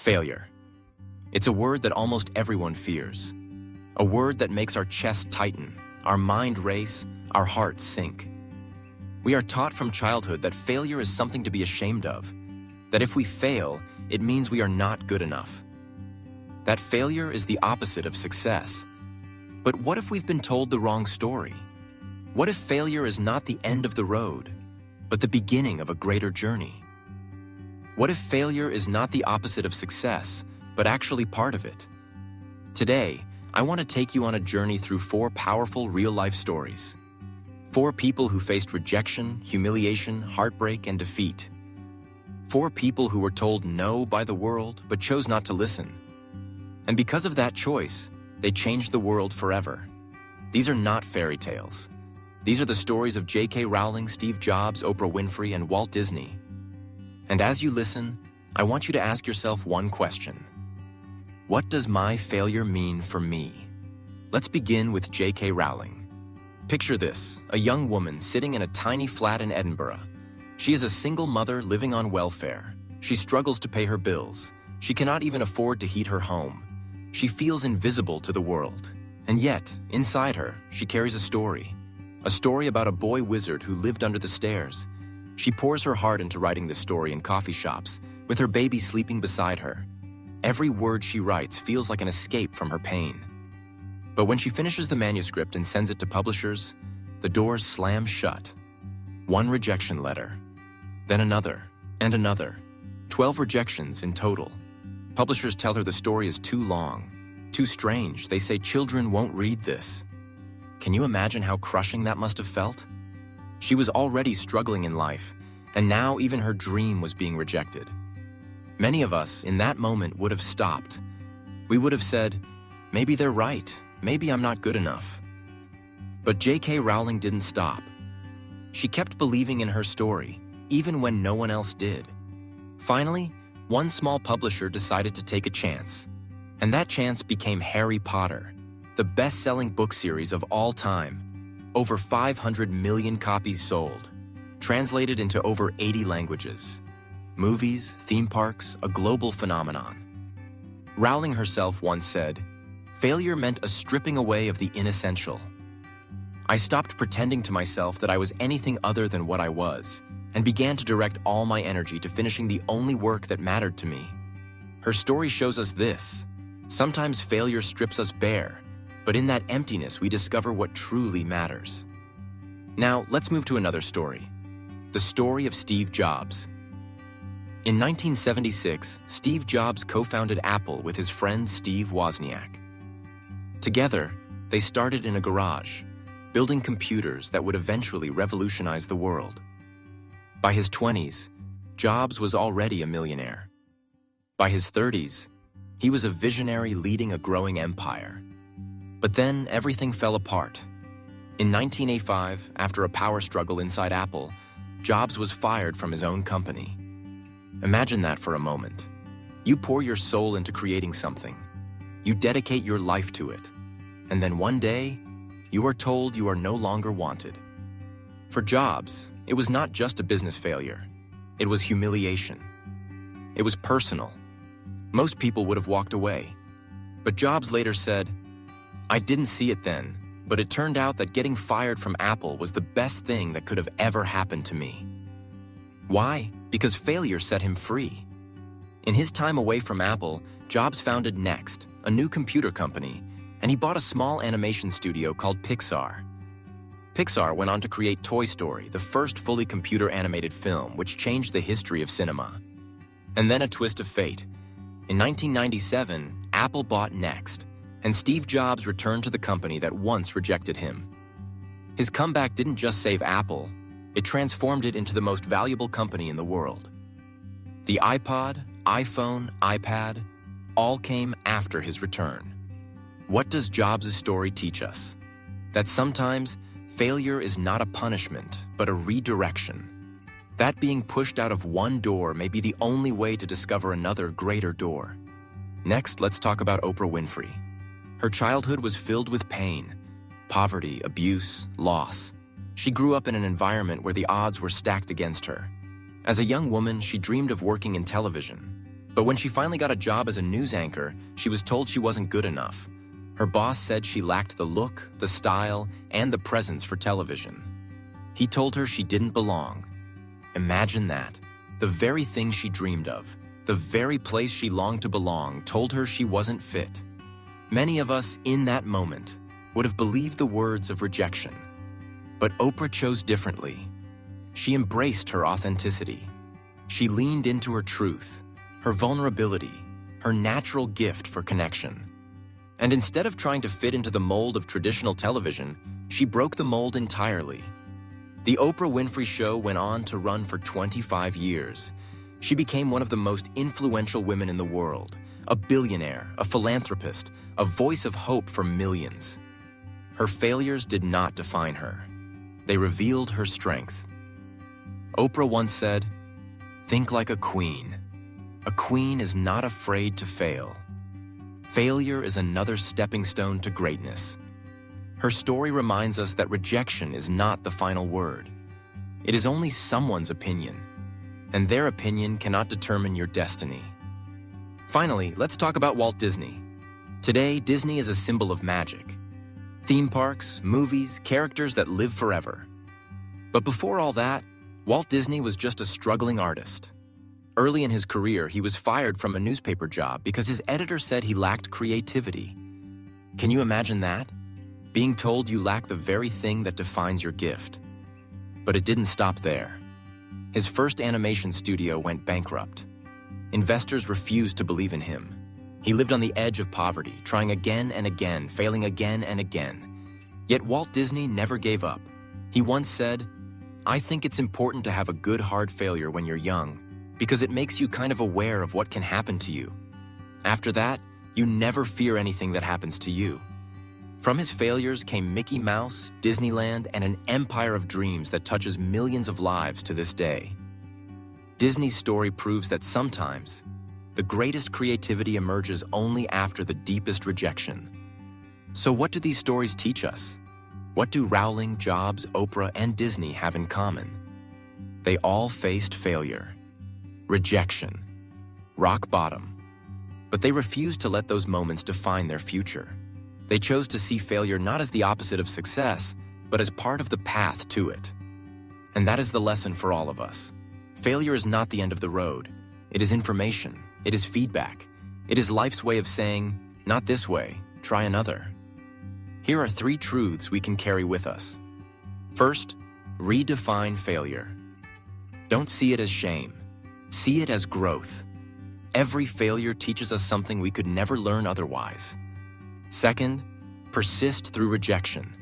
Failure. It's a word that almost everyone fears. A word that makes our chest tighten, our mind race, our hearts sink. We are taught from childhood that failure is something to be ashamed of, that if we fail, it means we are not good enough. That failure is the opposite of success. But what if we've been told the wrong story? What if failure is not the end of the road, but the beginning of a greater journey? What if failure is not the opposite of success, but actually part of it? Today, I want to take you on a journey through 4 powerful real-life stories. 4 people who faced rejection, humiliation, heartbreak, and defeat. 4 people who were told no by the world, but chose not to listen. And because of that choice, they changed the world forever. These are not fairy tales. These are the stories of J.K. Rowling, Steve Jobs, Oprah Winfrey, and Walt Disney. And as you listen, I want you to ask yourself one question. What does my failure mean for me? Let's begin with J.K. Rowling. Picture this, a young woman sitting in a tiny flat in Edinburgh. She is a single mother living on welfare. She struggles to pay her bills. She cannot even afford to heat her home. She feels invisible to the world. And yet, inside her, she carries a story about a boy wizard who lived under the stairs. She pours her heart into writing this story in coffee shops, with her baby sleeping beside her. Every word she writes feels like an escape from her pain. But when she finishes the manuscript and sends it to publishers, the doors slam shut. 1 rejection letter, then another, and another. 12 rejections in total. Publishers tell her the story is too long, too strange. They say children won't read this. Can you imagine how crushing that must have felt? She was already struggling in life, and now even her dream was being rejected. Many of us, in that moment, would have stopped. We would have said, maybe they're right, maybe I'm not good enough. But J.K. Rowling didn't stop. She kept believing in her story, even when no one else did. Finally, one small publisher decided to take a chance. And that chance became Harry Potter, the best-selling book series of all time. Over 500 million copies sold, translated into over 80 languages. Movies, theme parks, a global phenomenon. Rowling herself once said, "Failure meant a stripping away of the inessential. I stopped pretending to myself that I was anything other than what I was, and began to direct all my energy to finishing the only work that mattered to me." Her story shows us this. Sometimes failure strips us bare, but in that emptiness we discover what truly matters. Now, let's move to another story. The story of Steve Jobs. In 1976, Steve Jobs co-founded Apple with his friend Steve Wozniak. Together, they started in a garage, building computers that would eventually revolutionize the world. By his 20s, Jobs was already a millionaire. By his 30s, he was a visionary leading a growing empire. But then everything fell apart. In 1985, after a power struggle inside Apple, Jobs was fired from his own company. Imagine that for a moment. You pour your soul into creating something. You dedicate your life to it. And then one day, you are told you are no longer wanted. For Jobs, it was not just a business failure. It was humiliation. It was personal. Most people would have walked away. But Jobs later said, "I didn't see it then, but it turned out that getting fired from Apple was the best thing that could have ever happened to me." Why? Because failure set him free. In his time away from Apple, Jobs founded Next, a new computer company, and he bought a small animation studio called Pixar. Pixar went on to create Toy Story, the first fully computer-animated film, which changed the history of cinema. And then a twist of fate. In 1997, Apple bought Next, and Steve Jobs returned to the company that once rejected him. His comeback didn't just save Apple, it transformed it into the most valuable company in the world. The iPod, iPhone, iPad, all came after his return. What does Jobs' story teach us? That sometimes, failure is not a punishment, but a redirection. That being pushed out of one door may be the only way to discover another greater door. Next, let's talk about Oprah Winfrey. Her childhood was filled with pain, poverty, abuse, loss. She grew up in an environment where the odds were stacked against her. As a young woman, she dreamed of working in television. But when she finally got a job as a news anchor, she was told she wasn't good enough. Her boss said she lacked the look, the style, and the presence for television. He told her she didn't belong. Imagine that. The very thing she dreamed of, the very place she longed to belong, told her she wasn't fit. Many of us, in that moment, would have believed the words of rejection. But Oprah chose differently. She embraced her authenticity. She leaned into her truth, her vulnerability, her natural gift for connection. And instead of trying to fit into the mold of traditional television, she broke the mold entirely. The Oprah Winfrey Show went on to run for 25 years. She became one of the most influential women in the world, a billionaire, a philanthropist, a voice of hope for millions. Her failures did not define her. They revealed her strength. Oprah once said, "Think like a queen. A queen is not afraid to fail. Failure is another stepping stone to greatness." Her story reminds us that rejection is not the final word. It is only someone's opinion, and their opinion cannot determine your destiny. Finally, let's talk about Walt Disney. Today, Disney is a symbol of magic. Theme parks, movies, characters that live forever. But before all that, Walt Disney was just a struggling artist. Early in his career, he was fired from a newspaper job because his editor said he lacked creativity. Can you imagine that? Being told you lack the very thing that defines your gift. But it didn't stop there. His first animation studio went bankrupt. Investors refused to believe in him. He lived on the edge of poverty, trying again and again, failing again and again. Yet Walt Disney never gave up. He once said, "I think it's important to have a good hard failure when you're young, because it makes you kind of aware of what can happen to you. After that, you never fear anything that happens to you." From his failures came Mickey Mouse, Disneyland, and an empire of dreams that touches millions of lives to this day. Disney's story proves that sometimes, the greatest creativity emerges only after the deepest rejection. So what do these stories teach us? What do Rowling, Jobs, Oprah, and Disney have in common? They all faced failure, rejection, rock bottom. But they refused to let those moments define their future. They chose to see failure not as the opposite of success, but as part of the path to it. And that is the lesson for all of us. Failure is not the end of the road. It is information. It is feedback. It is life's way of saying, "Not this way, try another." Here are 3 truths we can carry with us. First, redefine failure. Don't see it as shame. See it as growth. Every failure teaches us something we could never learn otherwise. Second, persist through rejection.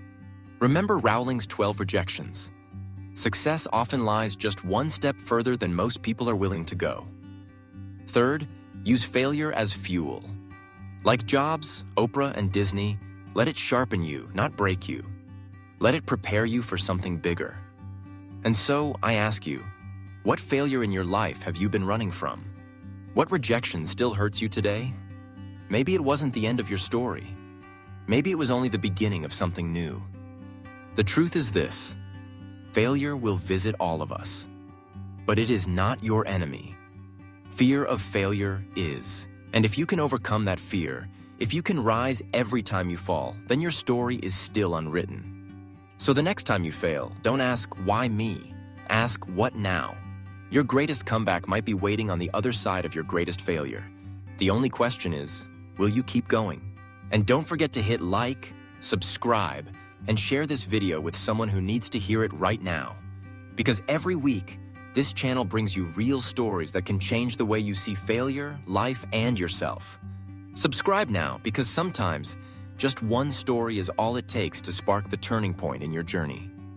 Remember Rowling's 12 rejections. Success often lies just one step further than most people are willing to go. Third, use failure as fuel. Like Jobs, Oprah, and Disney, let it sharpen you, not break you. Let it prepare you for something bigger. And so, I ask you, what failure in your life have you been running from? What rejection still hurts you today? Maybe it wasn't the end of your story. Maybe it was only the beginning of something new. The truth is this: failure will visit all of us, but it is not your enemy. Fear of failure is. And if you can overcome that fear, if you can rise every time you fall, then your story is still unwritten. So the next time you fail, don't ask, "Why me?" Ask, "What now?" Your greatest comeback might be waiting on the other side of your greatest failure. The only question is, will you keep going? And don't forget to hit like, subscribe, and share this video with someone who needs to hear it right now. Because every week, this channel brings you real stories that can change the way you see failure, life, and yourself. Subscribe now, because sometimes just one story is all it takes to spark the turning point in your journey.